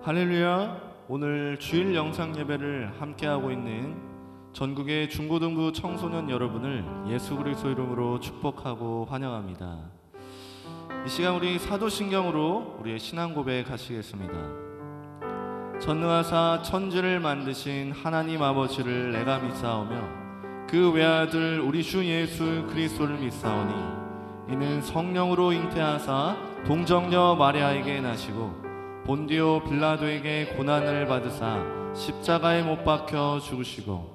할렐루야. 오늘 주일 영상 예배를 함께하고 있는 전국의 중고등부 청소년 여러분을 예수 그리스도 이름으로 축복하고 환영합니다. 이 시간 우리 사도신경으로 우리의 신앙 고백하시겠습니다. 전능하사 천지를 만드신 하나님 아버지를 내가 믿사오며 그 외아들 우리 주 예수 그리스도를 믿사오니 이는 성령으로 잉태하사 동정녀 마리아에게 나시고 본디오 빌라도에게 고난을 받으사 십자가에 못 박혀 죽으시고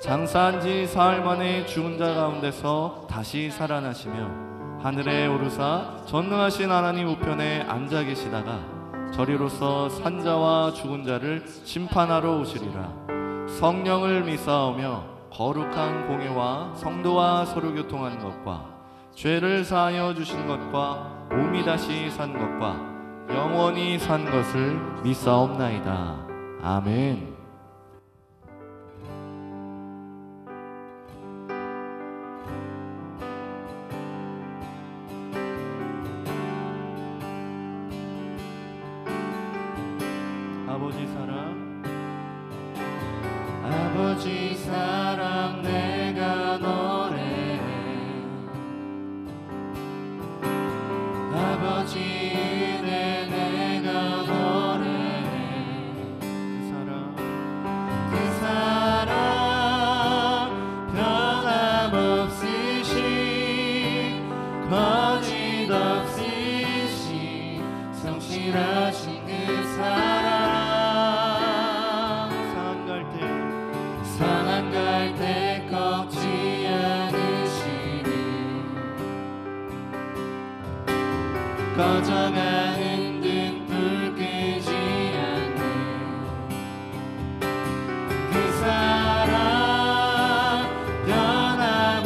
장사한 지 사흘 만에 죽은 자 가운데서 다시 살아나시며 하늘에 오르사 전능하신 하나님 우편에 앉아 계시다가 저리로서 산자와 죽은 자를 심판하러 오시리라. 성령을 믿사오며 거룩한 공예와 성도와 서로 교통하는 것과 죄를 사하여 주신 것과 몸이 다시 산 것과 영원히 산 것을 믿사옵나이다. 아멘. 아버지 사랑, 아버지 사랑 내가 노래해. 아버지 성실하신 그 사랑 상한 갈 때 꺾지 않으시니 꺼져가는 등불 끄지 않는 그 사랑 변함없으신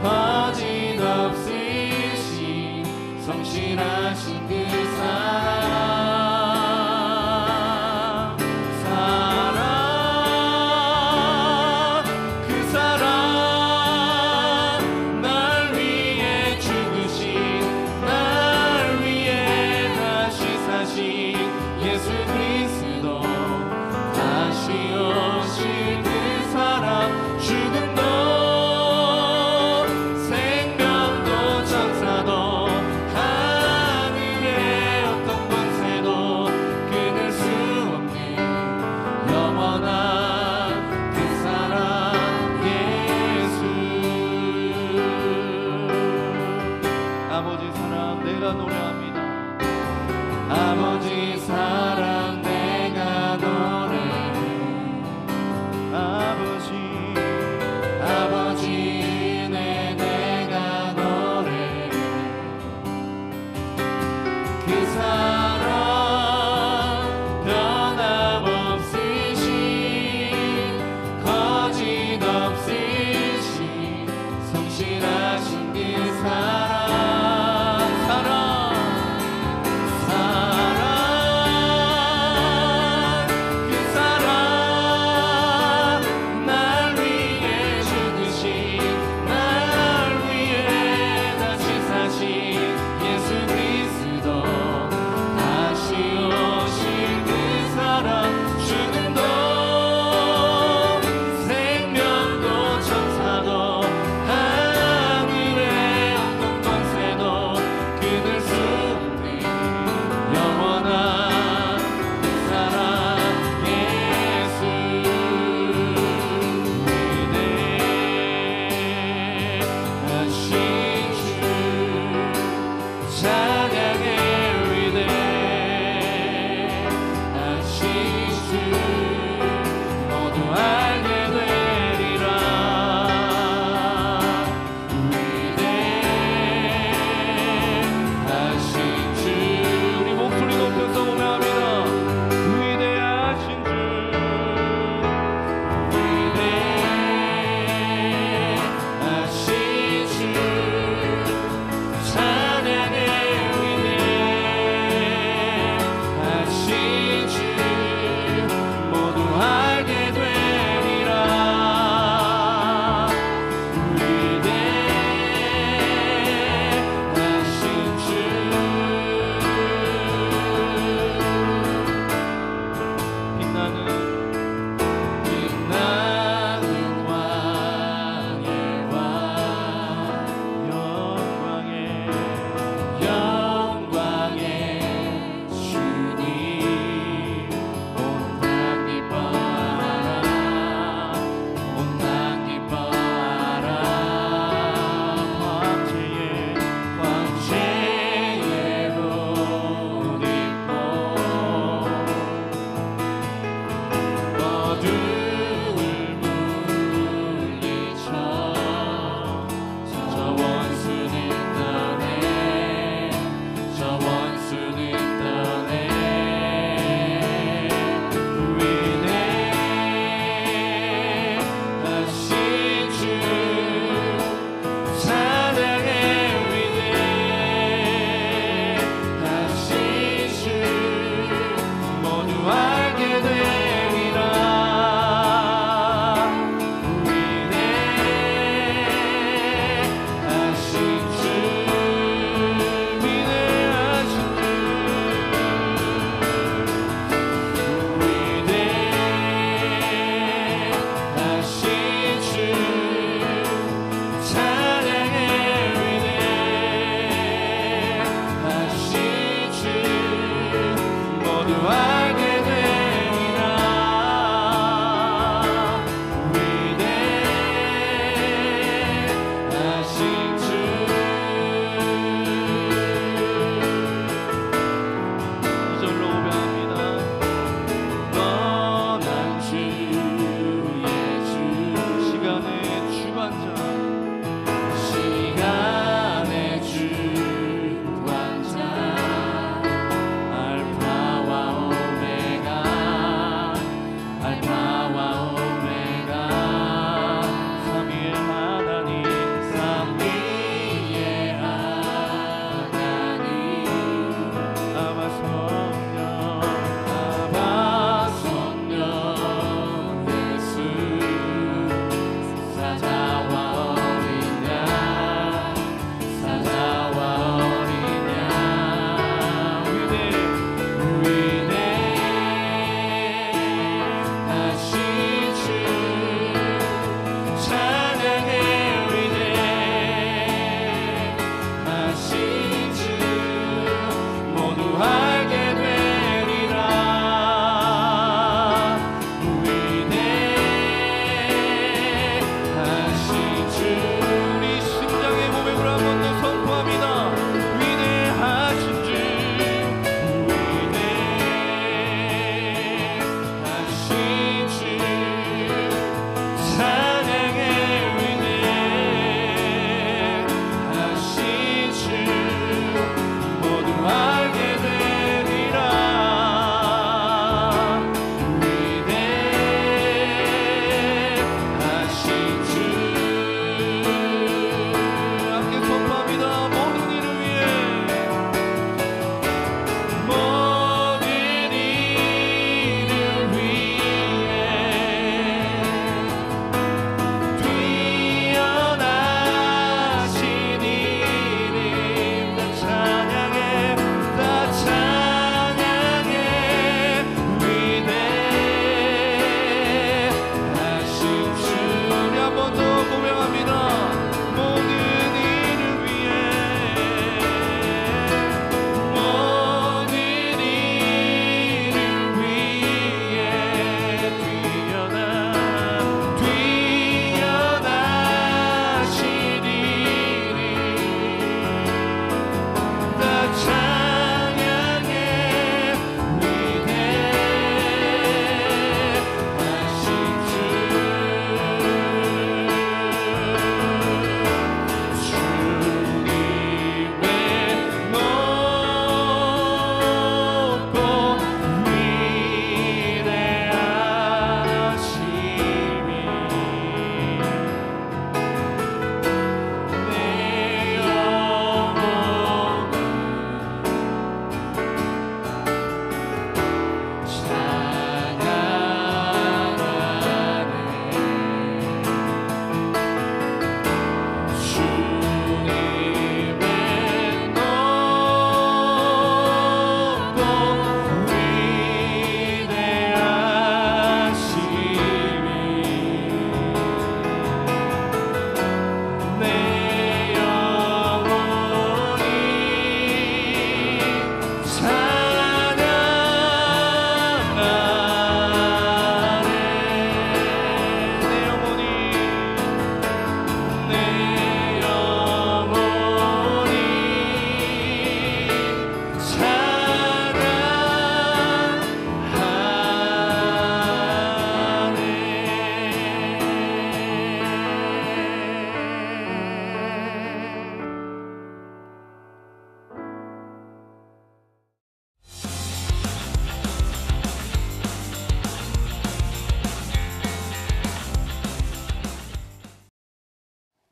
거짓없으신 성실하신 그 사랑 그 사랑 날 위해 죽으신 날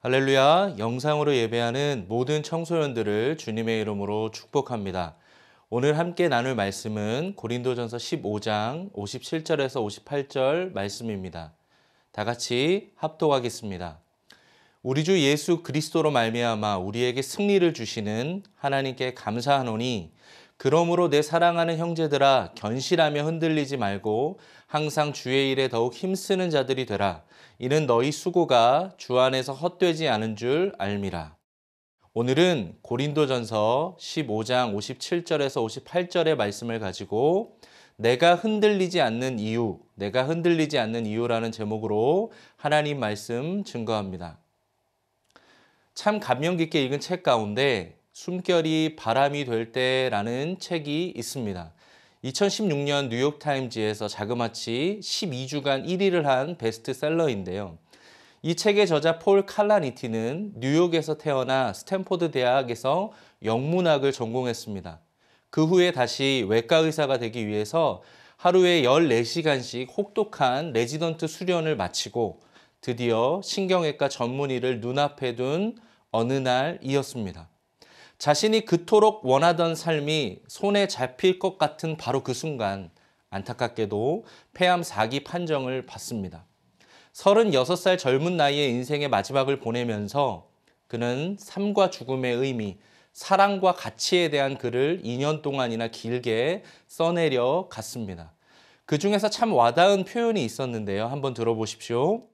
할렐루야, 영상으로 예배하는 모든 청소년들을 주님의 이름으로 축복합니다. 오늘 함께 나눌 말씀은 고린도전서 15장 57절에서 58절 말씀입니다. 다 같이 합독하겠습니다. 우리 주 예수 그리스도로 말미암아 우리에게 승리를 주시는 하나님께 감사하노니 그러므로 내 사랑하는 형제들아 견실하며 흔들리지 말고 항상 주의 일에 더욱 힘쓰는 자들이 되라. 이는 너희 수고가 주 안에서 헛되지 않은 줄 알미라. 오늘은 고린도전서 15장 57절에서 58절의 말씀을 가지고 내가 흔들리지 않는 이유라는 제목으로 하나님 말씀 증거합니다. 참 감명 깊게 읽은 책 가운데 숨결이 바람이 될 때라는 책이 있습니다. 2016년 뉴욕타임즈에서 자그마치 12주간 1위를 한 베스트셀러인데요. 이 책의 저자 폴 칼라니티는 뉴욕에서 태어나 스탠포드 대학에서 영문학을 전공했습니다. 그 후에 다시 외과 의사가 되기 위해서 하루에 14시간씩 혹독한 레지던트 수련을 마치고 드디어 신경외과 전문의를 눈앞에 둔 어느 날이었습니다. 자신이 그토록 원하던 삶이 손에 잡힐 것 같은 바로 그 순간 안타깝게도 폐암 4기 판정을 받습니다. 36살 젊은 나이에 인생의 마지막을 보내면서 그는 삶과 죽음의 의미, 사랑과 가치에 대한 글을 2년 동안이나 길게 써내려 갔습니다. 그 중에서 참 와닿은 표현이 있었는데요. 한번 들어보십시오.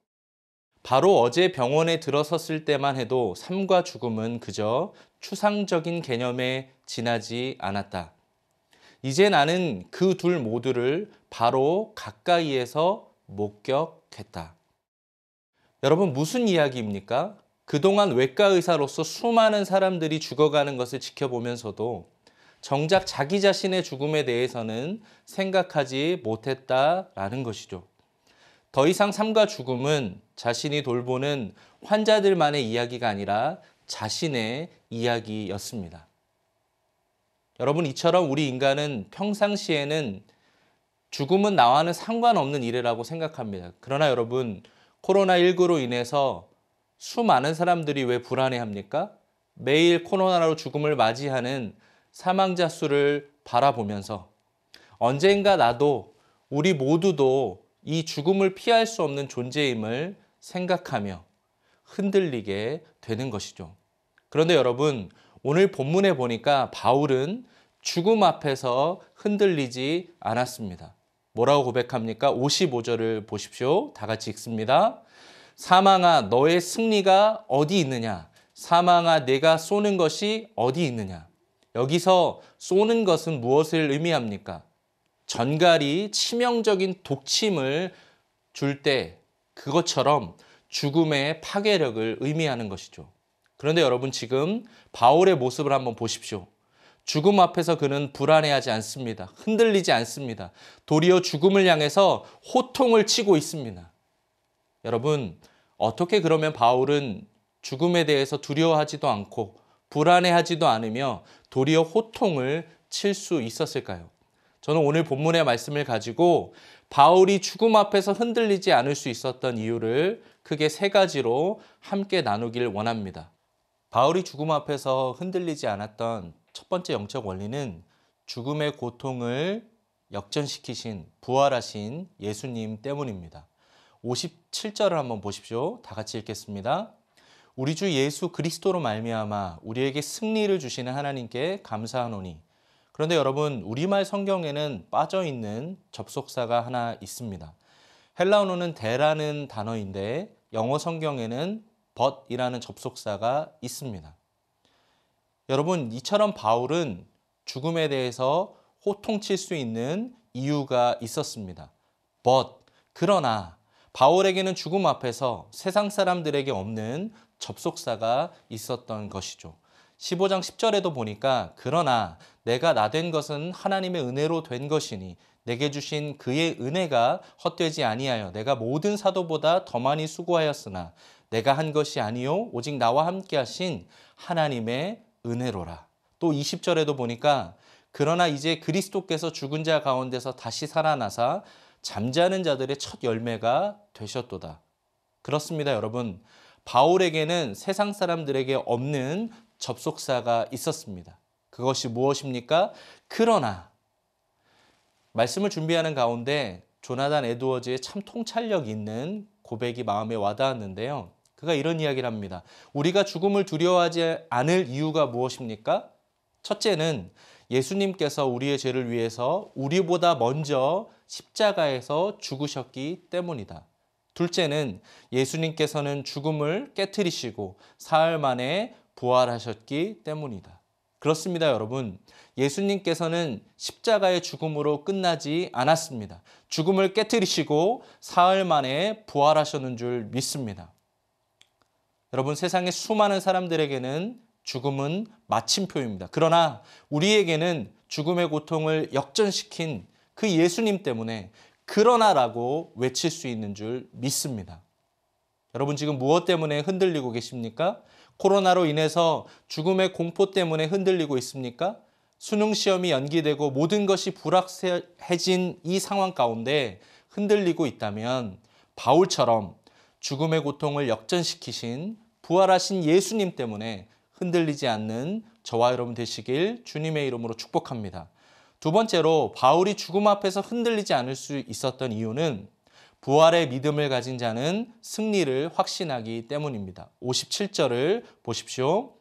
바로 어제 병원에 들어섰을 때만 해도 삶과 죽음은 그저 추상적인 개념에 지나지 않았다. 이제 나는 그 둘 모두를 바로 가까이에서 목격했다. 여러분, 무슨 이야기입니까? 그동안 외과 의사로서 수많은 사람들이 죽어가는 것을 지켜보면서도 정작 자기 자신의 죽음에 대해서는 생각하지 못했다라는 것이죠. 더 이상 삶과 죽음은 자신이 돌보는 환자들만의 이야기가 아니라 자신의 이야기였습니다. 여러분, 이처럼 우리 인간은 평상시에는 죽음은 나와는 상관없는 일이라고 생각합니다. 그러나 여러분, 코로나19로 인해서 수많은 사람들이 왜 불안해합니까? 매일 코로나로 죽음을 맞이하는 사망자 수를 바라보면서 언젠가 나도, 우리 모두도 이 죽음을 피할 수 없는 존재임을 생각하며 흔들리게 되는 것이죠. 그런데 여러분, 오늘 본문에 보니까 바울은 죽음 앞에서 흔들리지 않았습니다. 뭐라고 고백합니까? 55절을 보십시오. 다 같이 읽습니다. 사망아, 너의 승리가 어디 있느냐? 사망아, 내가 쏘는 것이 어디 있느냐? 여기서 쏘는 것은 무엇을 의미합니까? 전갈이 치명적인 독침을 줄 때 그것처럼 죽음의 파괴력을 의미하는 것이죠. 그런데 여러분, 지금 바울의 모습을 한번 보십시오. 죽음 앞에서 그는 불안해하지 않습니다. 흔들리지 않습니다. 도리어 죽음을 향해서 호통을 치고 있습니다. 여러분, 어떻게 그러면 바울은 죽음에 대해서 두려워하지도 않고 불안해하지도 않으며 도리어 호통을 칠 수 있었을까요? 저는 오늘 본문의 말씀을 가지고 바울이 죽음 앞에서 흔들리지 않을 수 있었던 이유를 크게 3가지로 함께 나누길 원합니다. 바울이 죽음 앞에서 흔들리지 않았던 첫 번째 영적 원리는 죽음의 고통을 역전시키신, 부활하신 예수님 때문입니다. 57절을 한번 보십시오. 다 같이 읽겠습니다. 우리 주 예수 그리스도로 말미암아 우리에게 승리를 주시는 하나님께 감사하노니. 그런데 여러분, 우리말 성경에는 빠져있는 접속사가 하나 있습니다. 헬라어로는 대라는 단어인데 영어 성경에는 but이라는 접속사가 있습니다. 여러분, 이처럼 바울은 죽음에 대해서 호통칠 수 있는 이유가 있었습니다. 그러나 바울에게는 죽음 앞에서 세상 사람들에게 없는 접속사가 있었던 것이죠. 15장 10절에도 보니까 그러나 내가 나된 것은 하나님의 은혜로 된 것이니 내게 주신 그의 은혜가 헛되지 아니하여 내가 모든 사도보다 더 많이 수고하였으나 내가 한 것이 아니요 오직 나와 함께 하신 하나님의 은혜로라. 또 20절에도 보니까 그러나 이제 그리스도께서 죽은 자 가운데서 다시 살아나사 잠자는 자들의 첫 열매가 되셨도다. 그렇습니다, 여러분. 바울에게는 세상 사람들에게 없는 접속사가 있었습니다. 그것이 무엇입니까? 그러나 말씀을 준비하는 가운데 조나단 에드워즈의 참 통찰력 있는 고백이 마음에 와닿았는데요. 그가 이런 이야기를 합니다. 우리가 죽음을 두려워하지 않을 이유가 무엇입니까? 첫째는 예수님께서 우리의 죄를 위해서 우리보다 먼저 십자가에서 죽으셨기 때문이다. 둘째는 예수님께서는 죽음을 깨트리시고 사흘 만에 부활하셨기 때문이다. 그렇습니다, 여러분. 예수님께서는 십자가의 죽음으로 끝나지 않았습니다. 죽음을 깨트리시고 사흘 만에 부활하셨는 줄 믿습니다. 여러분, 세상의 수많은 사람들에게는 죽음은 마침표입니다. 그러나 우리에게는 죽음의 고통을 역전시킨 그 예수님 때문에 그러나라고 외칠 수 있는 줄 믿습니다. 여러분, 지금 무엇 때문에 흔들리고 계십니까? 코로나로 인해서 죽음의 공포 때문에 흔들리고 있습니까? 수능 시험이 연기되고 모든 것이 불확실해진 이 상황 가운데 흔들리고 있다면 바울처럼 죽음의 고통을 역전시키신 부활하신 예수님 때문에 흔들리지 않는 저와 여러분 되시길 주님의 이름으로 축복합니다. 두 번째로 바울이 죽음 앞에서 흔들리지 않을 수 있었던 이유는 부활의 믿음을 가진 자는 승리를 확신하기 때문입니다. 57절을 보십시오.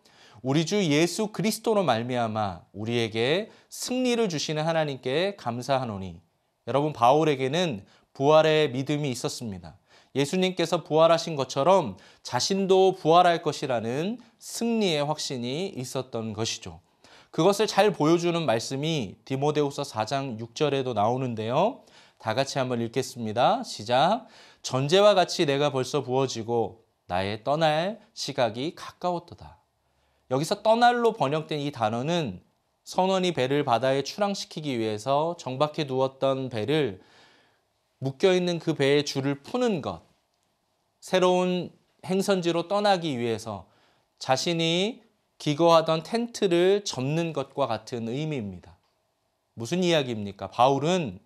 우리 주 예수 그리스도로 말미암아 우리에게 승리를 주시는 하나님께 감사하노니. 여러분, 바울에게는 부활의 믿음이 있었습니다. 예수님께서 부활하신 것처럼 자신도 부활할 것이라는 승리의 확신이 있었던 것이죠. 그것을 잘 보여주는 말씀이 디모데후서 4장 6절에도 나오는데요. 다 같이 한번 읽겠습니다. 시작. 전제와 같이 내가 벌써 부어지고 나의 떠날 시각이 가까웠도다. 여기서 떠날로 번역된 이 단어는 선원이 배를 바다에 출항시키기 위해서 정박해 두었던 배를 묶여있는 그 배의 줄을 푸는 것, 새로운 행선지로 떠나기 위해서 자신이 기거하던 텐트를 접는 것과 같은 의미입니다. 무슨 이야기입니까? 바울은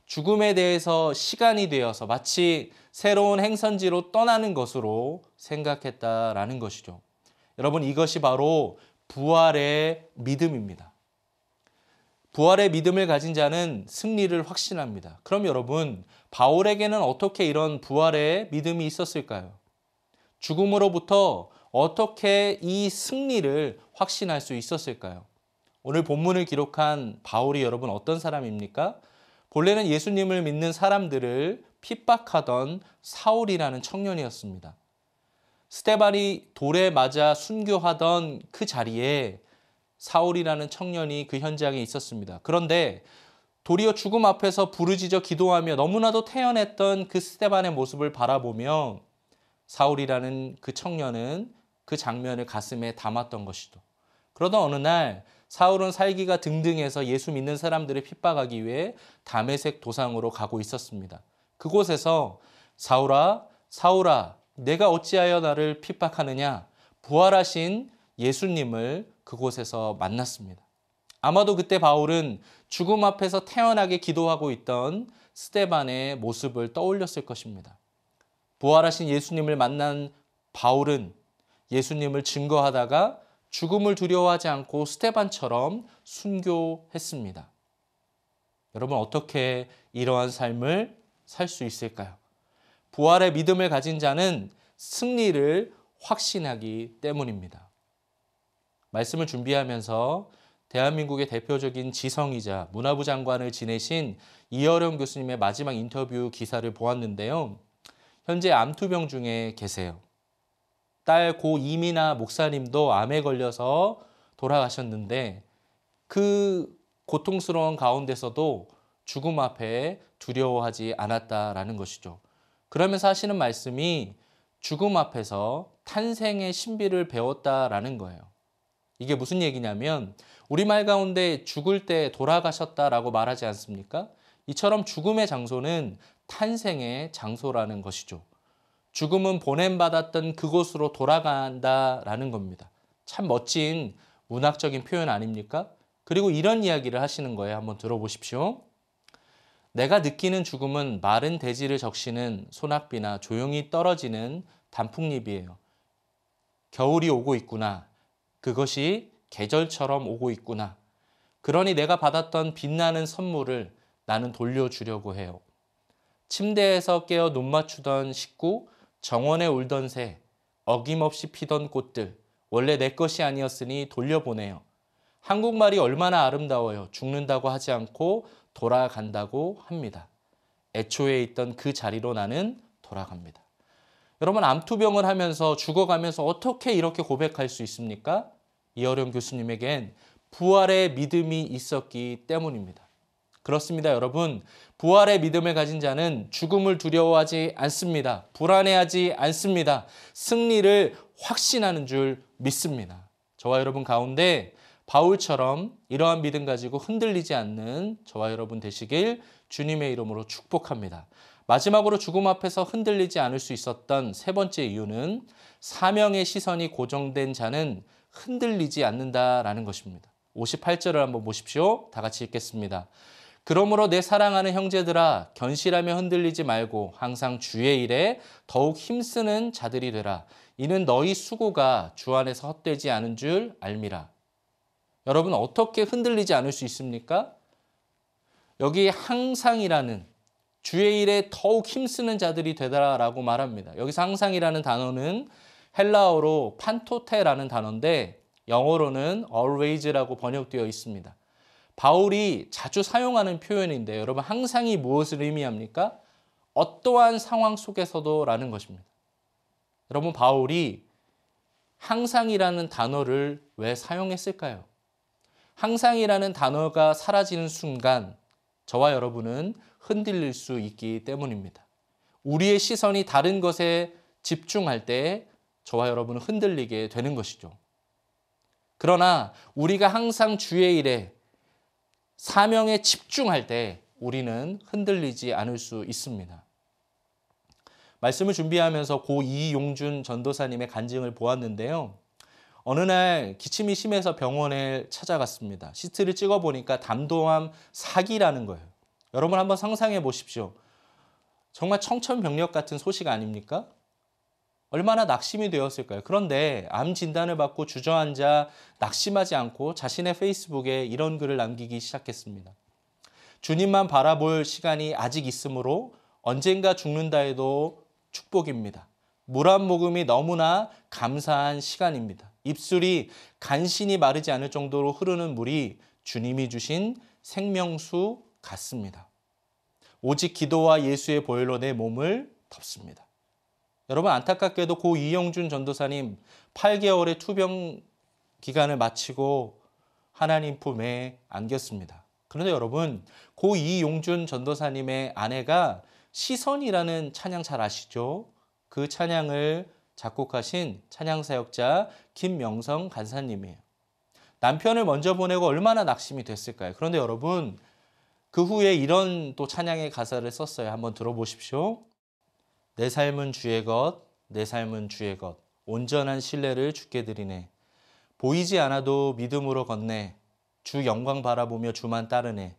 죽음에 대해서 시간이 되어서 마치 새로운 행선지로 떠나는 것으로 생각했다라는 것이죠. 여러분, 이것이 바로 부활의 믿음입니다. 부활의 믿음을 가진 자는 승리를 확신합니다. 그럼 여러분, 바울에게는 어떻게 이런 부활의 믿음이 있었을까요? 죽음으로부터 어떻게 이 승리를 확신할 수 있었을까요? 오늘 본문을 기록한 바울이 여러분 어떤 사람입니까? 본래는 예수님을 믿는 사람들을 핍박하던 사울이라는 청년이었습니다. 스데반이 돌에 맞아 순교하던 그 자리에 사울이라는 청년이 그 현장에 있었습니다. 그런데 도리어 죽음 앞에서 부르짖어 기도하며 너무나도 태연했던 그 스데반의 모습을 바라보며 사울이라는 그 청년은 그 장면을 가슴에 담았던 것이죠. 그러던 어느 날 사울은 살기가 등등해서 예수 믿는 사람들을 핍박하기 위해 다메섹 도상으로 가고 있었습니다. 그곳에서 사울아, 사울아, 내가 어찌하여 나를 핍박하느냐? 부활하신 예수님을 그곳에서 만났습니다. 아마도 그때 바울은 죽음 앞에서 태연하게 기도하고 있던 스데반의 모습을 떠올렸을 것입니다. 부활하신 예수님을 만난 바울은 예수님을 증거하다가 죽음을 두려워하지 않고 스데반처럼 순교했습니다. 여러분, 어떻게 이러한 삶을 살 수 있을까요? 부활의 믿음을 가진 자는 승리를 확신하기 때문입니다. 말씀을 준비하면서 대한민국의 대표적인 지성이자 문화부 장관을 지내신 이어령 교수님의 마지막 인터뷰 기사를 보았는데요. 현재 암투병 중에 계세요. 딸 고 이미나 목사님도 암에 걸려서 돌아가셨는데 그 고통스러운 가운데서도 죽음 앞에 두려워하지 않았다라는 것이죠. 그러면서 하시는 말씀이 죽음 앞에서 탄생의 신비를 배웠다라는 거예요. 이게 무슨 얘기냐면 우리말 가운데 죽을 때 돌아가셨다라고 말하지 않습니까? 이처럼 죽음의 장소는 탄생의 장소라는 것이죠. 죽음은 보냄받았던 그곳으로 돌아간다라는 겁니다. 참 멋진 문학적인 표현 아닙니까? 그리고 이런 이야기를 하시는 거예요. 한번 들어보십시오. 내가 느끼는 죽음은 마른 대지를 적시는 소낙비나 조용히 떨어지는 단풍잎이에요. 겨울이 오고 있구나. 그것이 계절처럼 오고 있구나. 그러니 내가 받았던 빛나는 선물을 나는 돌려주려고 해요. 침대에서 깨어 눈 맞추던 식구, 정원에 울던 새, 어김없이 피던 꽃들, 원래 내 것이 아니었으니 돌려보내요. 한국말이 얼마나 아름다워요. 죽는다고 하지 않고 돌아간다고 합니다. 애초에 있던 그 자리로 나는 돌아갑니다. 여러분, 암투병을 하면서 죽어가면서 어떻게 이렇게 고백할 수 있습니까? 이어령 교수님에겐 부활의 믿음이 있었기 때문입니다. 그렇습니다, 여러분. 부활의 믿음을 가진 자는 죽음을 두려워하지 않습니다. 불안해하지 않습니다. 승리를 확신하는 줄 믿습니다. 저와 여러분 가운데 바울처럼 이러한 믿음 가지고 흔들리지 않는 저와 여러분 되시길 주님의 이름으로 축복합니다. 마지막으로 죽음 앞에서 흔들리지 않을 수 있었던 세 번째 이유는 사명의 시선이 고정된 자는 흔들리지 않는다라는 것입니다. 58절을 한번 보십시오. 다 같이 읽겠습니다. 그러므로 내 사랑하는 형제들아, 견실하며 흔들리지 말고 항상 주의 일에 더욱 힘쓰는 자들이 되라. 이는 너희 수고가 주 안에서 헛되지 않은 줄 알미라. 여러분, 어떻게 흔들리지 않을 수 있습니까? 여기 항상이라는, 주의 일에 더욱 힘쓰는 자들이 되다라고 말합니다. 여기서 항상이라는 단어는 헬라어로 판토테라는 단어인데 영어로는 always라고 번역되어 있습니다. 바울이 자주 사용하는 표현인데 여러분, 항상이 무엇을 의미합니까? 어떠한 상황 속에서도 라는 것입니다. 여러분, 바울이 항상이라는 단어를 왜 사용했을까요? 항상이라는 단어가 사라지는 순간 저와 여러분은 흔들릴 수 있기 때문입니다. 우리의 시선이 다른 것에 집중할 때 저와 여러분은 흔들리게 되는 것이죠. 그러나 우리가 항상 주의 일에 사명에 집중할 때 우리는 흔들리지 않을 수 있습니다. 말씀을 준비하면서 고 이용준 전도사님의 간증을 보았는데요. 어느 날 기침이 심해서 병원에 찾아갔습니다. CT를 찍어보니까 담도암 4기라는 거예요. 여러분 한번 상상해 보십시오. 정말 청천벽력 같은 소식 아닙니까? 얼마나 낙심이 되었을까요? 그런데 암 진단을 받고 주저앉아 낙심하지 않고 자신의 페이스북에 이런 글을 남기기 시작했습니다. 주님만 바라볼 시간이 아직 있으므로 언젠가 죽는다 해도 축복입니다. 물 한 모금이 너무나 감사한 시간입니다. 입술이 간신히 마르지 않을 정도로 흐르는 물이 주님이 주신 생명수 같습니다. 오직 기도와 예수의 보혈로 내 몸을 덮습니다. 여러분, 안타깝게도 고 이영준 전도사님 8개월의 투병 기간을 마치고 하나님 품에 안겼습니다. 그런데 여러분, 고 이용준 전도사님의 아내가 시선이라는 찬양 잘 아시죠? 그 찬양을 작곡하신 찬양사역자 김명성 간사님이에요. 남편을 먼저 보내고 얼마나 낙심이 됐을까요? 그런데 여러분, 그 후에 이런 또 찬양의 가사를 썼어요. 한번 들어보십시오. 내 삶은 주의 것, 내 삶은 주의 것, 온전한 신뢰를 주께 드리네. 보이지 않아도 믿음으로 걷네. 주 영광 바라보며 주만 따르네.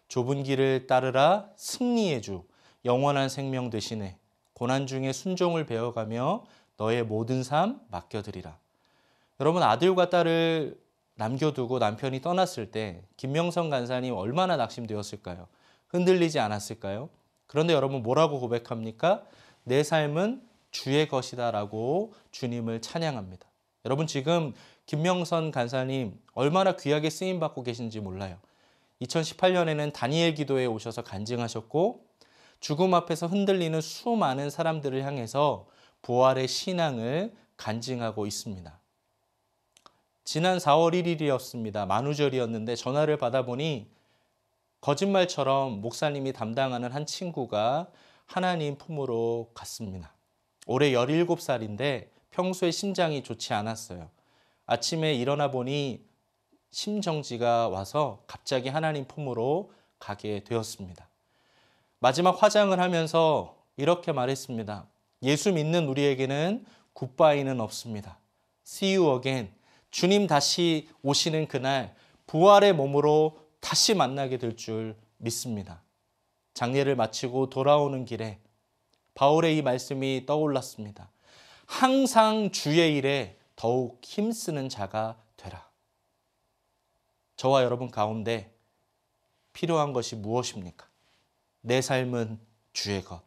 좁은 길을 따르라 승리의 주, 영원한 생명 되시네. 고난 중에 순종을 배워가며 너의 모든 삶 맡겨드리라. 여러분, 아들과 딸을 남겨두고 남편이 떠났을 때 김명성 간사님 얼마나 낙심되었을까요? 흔들리지 않았을까요? 그런데 여러분, 뭐라고 고백합니까? 내 삶은 주의 것이다 라고 주님을 찬양합니다. 여러분, 지금 김명선 간사님 얼마나 귀하게 쓰임받고 계신지 몰라요. 2018년에는 다니엘 기도에 오셔서 간증하셨고 죽음 앞에서 흔들리는 수많은 사람들을 향해서 부활의 신앙을 간증하고 있습니다. 지난 4월 1일이었습니다. 만우절이었는데 전화를 받아보니 거짓말처럼 목사님이 담당하는 한 친구가 하나님 품으로 갔습니다. 올해 17살인데 평소에 심장이 좋지 않았어요. 아침에 일어나 보니 심정지가 와서 갑자기 하나님 품으로 가게 되었습니다. 마지막 화장을 하면서 이렇게 말했습니다. 예수 믿는 우리에게는 굿바이는 없습니다. See you again. 주님 다시 오시는 그날 부활의 몸으로 다시 만나게 될 줄 믿습니다. 장례를 마치고 돌아오는 길에 바울의 이 말씀이 떠올랐습니다. 항상 주의 일에 더욱 힘쓰는 자가 되라. 저와 여러분 가운데 필요한 것이 무엇입니까? 내 삶은 주의 것,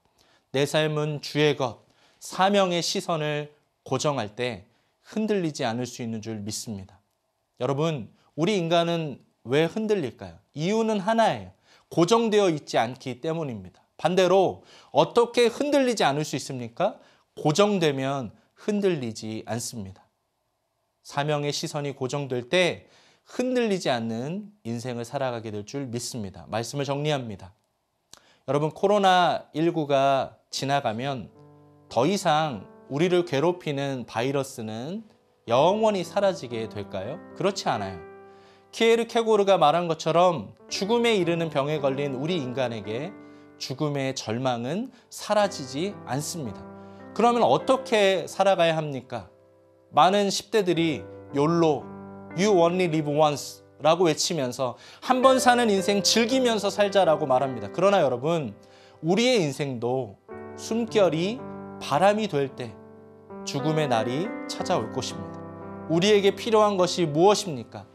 내 삶은 주의 것, 사명의 시선을 고정할 때 흔들리지 않을 수 있는 줄 믿습니다. 여러분, 우리 인간은 왜 흔들릴까요? 이유는 하나예요. 고정되어 있지 않기 때문입니다. 반대로 어떻게 흔들리지 않을 수 있습니까? 고정되면 흔들리지 않습니다. 사명의 시선이 고정될 때 흔들리지 않는 인생을 살아가게 될 줄 믿습니다. 말씀을 정리합니다. 여러분, 코로나19가 지나가면 더 이상 우리를 괴롭히는 바이러스는 영원히 사라지게 될까요? 그렇지 않아요. 키에르케고르가 말한 것처럼 죽음에 이르는 병에 걸린 우리 인간에게 죽음의 절망은 사라지지 않습니다. 그러면 어떻게 살아가야 합니까? 많은 10대들이 YOLO, You only live once 라고 외치면서 한 번 사는 인생 즐기면서 살자라고 말합니다. 그러나 여러분, 우리의 인생도 숨결이 바람이 될 때 죽음의 날이 찾아올 것입니다. 우리에게 필요한 것이 무엇입니까?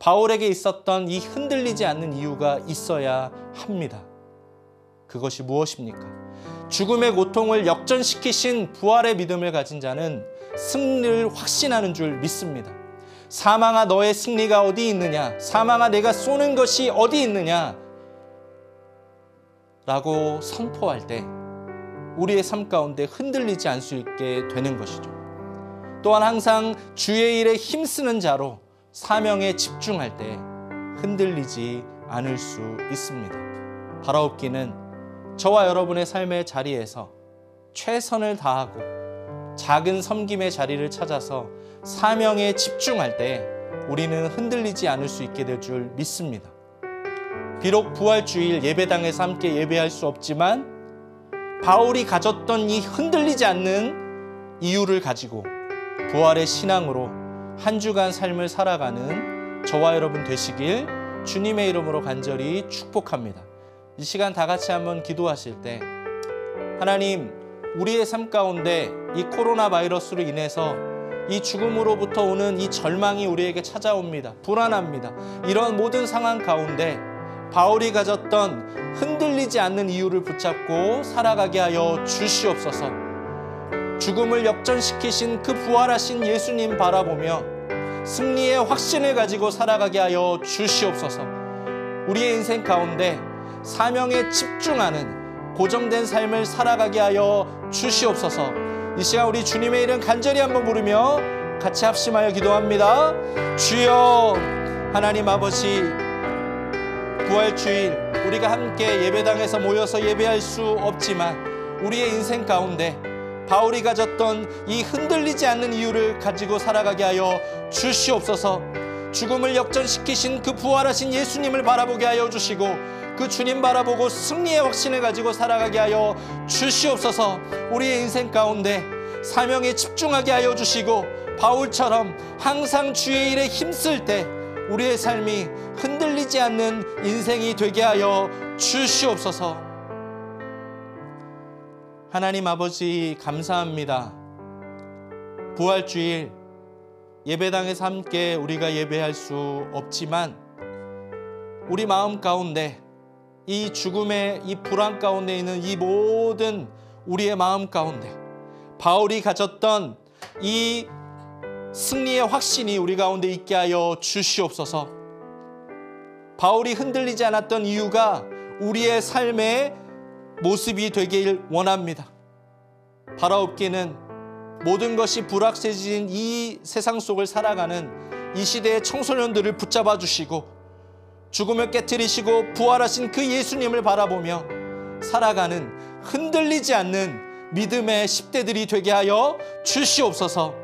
바울에게 있었던 이 흔들리지 않는 이유가 있어야 합니다. 그것이 무엇입니까? 죽음의 고통을 역전시키신 부활의 믿음을 가진 자는 승리를 확신하는 줄 믿습니다. 사망아, 너의 승리가 어디 있느냐? 사망아, 내가 쏘는 것이 어디 있느냐? 라고 선포할 때 우리의 삶 가운데 흔들리지 않을 수 있게 되는 것이죠. 또한 항상 주의 일에 힘쓰는 자로 사명에 집중할 때 흔들리지 않을 수 있습니다. 바라옵기는 저와 여러분의 삶의 자리에서 최선을 다하고 작은 섬김의 자리를 찾아서 사명에 집중할 때 우리는 흔들리지 않을 수 있게 될 줄 믿습니다. 비록 부활주일 예배당에서 함께 예배할 수 없지만 바울이 가졌던 이 흔들리지 않는 이유를 가지고 부활의 신앙으로 한 주간 삶을 살아가는 저와 여러분 되시길 주님의 이름으로 간절히 축복합니다. 이 시간 다 같이 한번 기도하실 때 하나님, 우리의 삶 가운데 이 코로나 바이러스로 인해서 이 죽음으로부터 오는 이 절망이 우리에게 찾아옵니다. 불안합니다. 이런 모든 상황 가운데 바울이 가졌던 흔들리지 않는 이유를 붙잡고 살아가게 하여 주시옵소서. 죽음을 역전시키신 그 부활하신 예수님 바라보며 승리의 확신을 가지고 살아가게 하여 주시옵소서. 우리의 인생 가운데 사명에 집중하는 고정된 삶을 살아가게 하여 주시옵소서. 이 시간 우리 주님의 이름 간절히 한번 부르며 같이 합심하여 기도합니다. 주여, 하나님 아버지, 부활주일 우리가 함께 예배당에서 모여서 예배할 수 없지만 우리의 인생 가운데 바울이 가졌던 이 흔들리지 않는 이유를 가지고 살아가게 하여 주시옵소서. 죽음을 역전시키신 그 부활하신 예수님을 바라보게 하여 주시고 그 주님 바라보고 승리의 확신을 가지고 살아가게 하여 주시옵소서. 우리의 인생 가운데 사명에 집중하게 하여 주시고 바울처럼 항상 주의 일에 힘쓸 때 우리의 삶이 흔들리지 않는 인생이 되게 하여 주시옵소서. 하나님 아버지, 감사합니다. 부활주일 예배당에서 함께 우리가 예배할 수 없지만 우리 마음 가운데 이 죽음의 이 불안 가운데 있는 이 모든 우리의 마음 가운데 바울이 가졌던 이 승리의 확신이 우리 가운데 있게 하여 주시옵소서. 바울이 흔들리지 않았던 이유가 우리의 삶의 모습이 되길 원합니다. 바라옵기는 모든 것이 불확실해진 이 세상 속을 살아가는 이 시대의 청소년들을 붙잡아 주시고 죽음을 깨트리시고 부활하신 그 예수님을 바라보며 살아가는 흔들리지 않는 믿음의 10대들이 되게 하여 주시옵소서.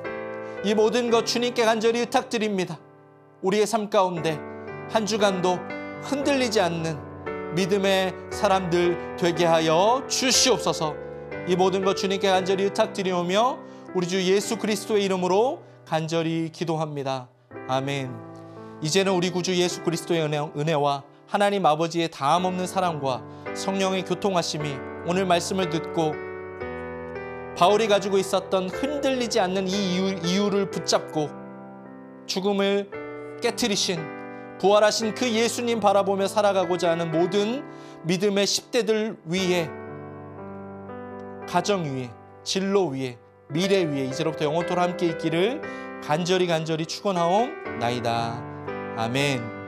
이 모든 것 주님께 간절히 부탁드립니다. 우리의 삶 가운데 한 주간도 흔들리지 않는 믿음의 사람들 되게 하여 주시옵소서. 이 모든 것 주님께 간절히 부탁드리오며 우리 주 예수 그리스도의 이름으로 간절히 기도합니다. 아멘. 이제는 우리 구주 예수 그리스도의 은혜와 하나님 아버지의 다함없는 사랑과 성령의 교통하심이 오늘 말씀을 듣고 바울이 가지고 있었던 흔들리지 않는 이 이유를 붙잡고 죽음을 깨트리신 부활하신 그 예수님 바라보며 살아가고자 하는 모든 믿음의 10대들 위에, 가정 위에, 진로 위에, 미래 위에 이제로부터 영원토록 함께 있기를 간절히 축원하옵나이다. 아멘.